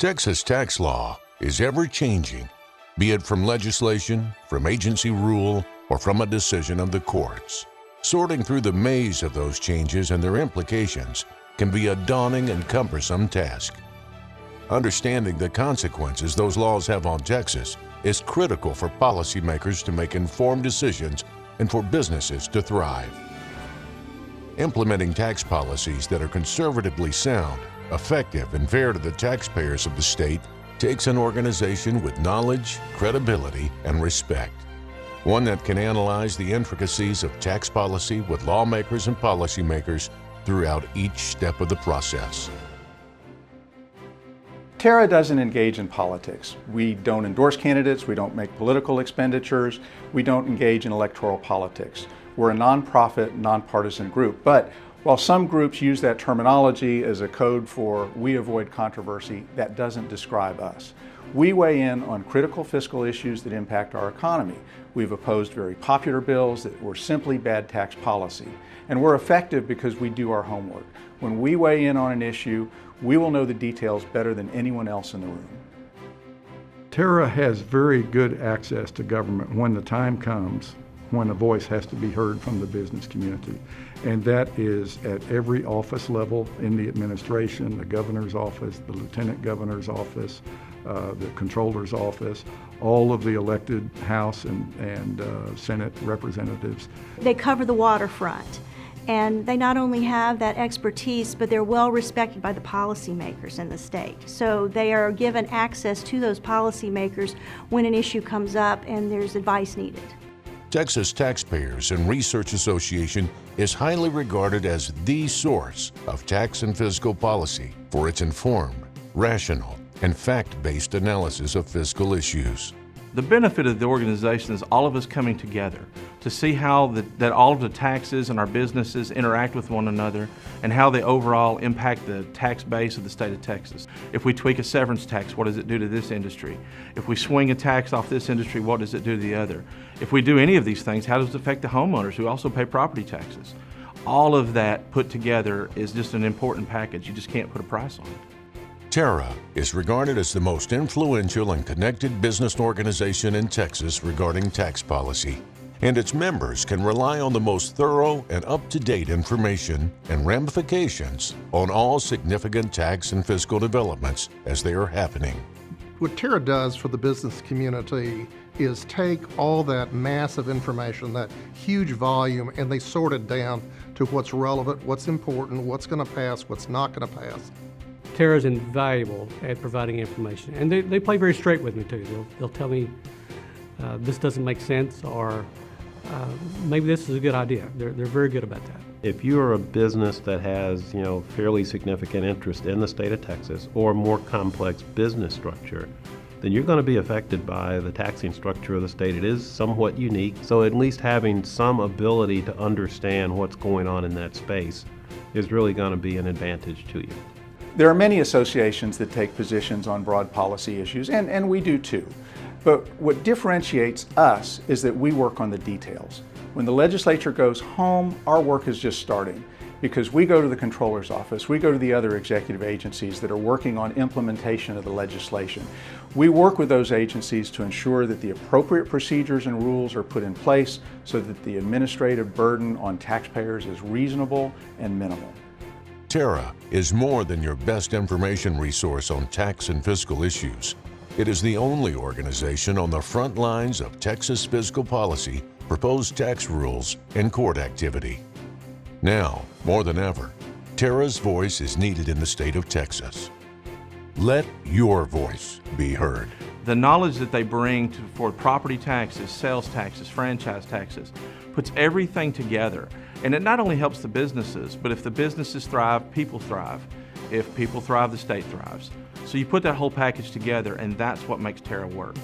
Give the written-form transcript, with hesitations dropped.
Texas tax law is ever-changing, be it from legislation, from agency rule, or from a decision of the courts. Sorting through the maze of those changes and their implications can be a daunting and cumbersome task. Understanding the consequences those laws have on Texas is critical for policymakers to make informed decisions and for businesses to thrive. Implementing tax policies that are conservatively sound, effective, and fair to the taxpayers of the state takes an organization with knowledge, credibility, and respect. One that can analyze the intricacies of tax policy with lawmakers and policymakers throughout each step of the process. TARA doesn't engage in politics. We don't endorse candidates, we don't make political expenditures, we don't engage in electoral politics. We're a nonprofit, nonpartisan group, but while some groups use that terminology as a code for we avoid controversy, that doesn't describe us. We weigh in on critical fiscal issues that impact our economy. We've opposed very popular bills that were simply bad tax policy. And we're effective because we do our homework. When we weigh in on an issue, we will know the details better than anyone else in the room. TARA has very good access to government when the time comes when a voice has to be heard from the business community. And that is at every office level in the administration, the governor's office, the lieutenant governor's office, the controller's office, all of the elected House and Senate representatives. They cover the waterfront, and they not only have that expertise, but they're well respected by the policymakers in the state. So they are given access to those policymakers when an issue comes up and there's advice needed. Texas Taxpayers and Research Association is highly regarded as the source of tax and fiscal policy for its informed, rational, and fact-based analysis of fiscal issues. The benefit of the organization is all of us coming together to see how that all of the taxes and our businesses interact with one another and how they overall impact the tax base of the state of Texas. If we tweak a severance tax, what does it do to this industry? If we swing a tax off this industry, what does it do to the other? If we do any of these things, how does it affect the homeowners who also pay property taxes? All of that put together is just an important package. You just can't put a price on it. TARA is regarded as the most influential and connected business organization in Texas regarding tax policy, and its members can rely on the most thorough and up-to-date information and ramifications on all significant tax and fiscal developments as they are happening. What TARA does for the business community is take all that massive information, that huge volume, and they sort it down to what's relevant, what's important, what's going to pass, what's not going to pass. TARA is invaluable at providing information, and they play very straight with me too. They'll tell me this doesn't make sense, or maybe this is a good idea. They're very good about that. If you are a business that has fairly significant interest in the state of Texas or more complex business structure, then you're going to be affected by the taxing structure of the state. It is somewhat unique, so at least having some ability to understand what's going on in that space is really going to be an advantage to you. There are many associations that take positions on broad policy issues, and we do too. But what differentiates us is that we work on the details. When the legislature goes home, our work is just starting, because we go to the controller's office, we go to the other executive agencies that are working on implementation of the legislation. We work with those agencies to ensure that the appropriate procedures and rules are put in place so that the administrative burden on taxpayers is reasonable and minimal. TARA is more than your best information resource on tax and fiscal issues. It is the only organization on the front lines of Texas fiscal policy, proposed tax rules, and court activity. Now, more than ever, TARA's voice is needed in the state of Texas. Let your voice be heard. The knowledge that they bring for property taxes, sales taxes, franchise taxes, puts everything together. And it not only helps the businesses, but if the businesses thrive, people thrive. If people thrive, the state thrives. So you put that whole package together, and that's what makes TARA work.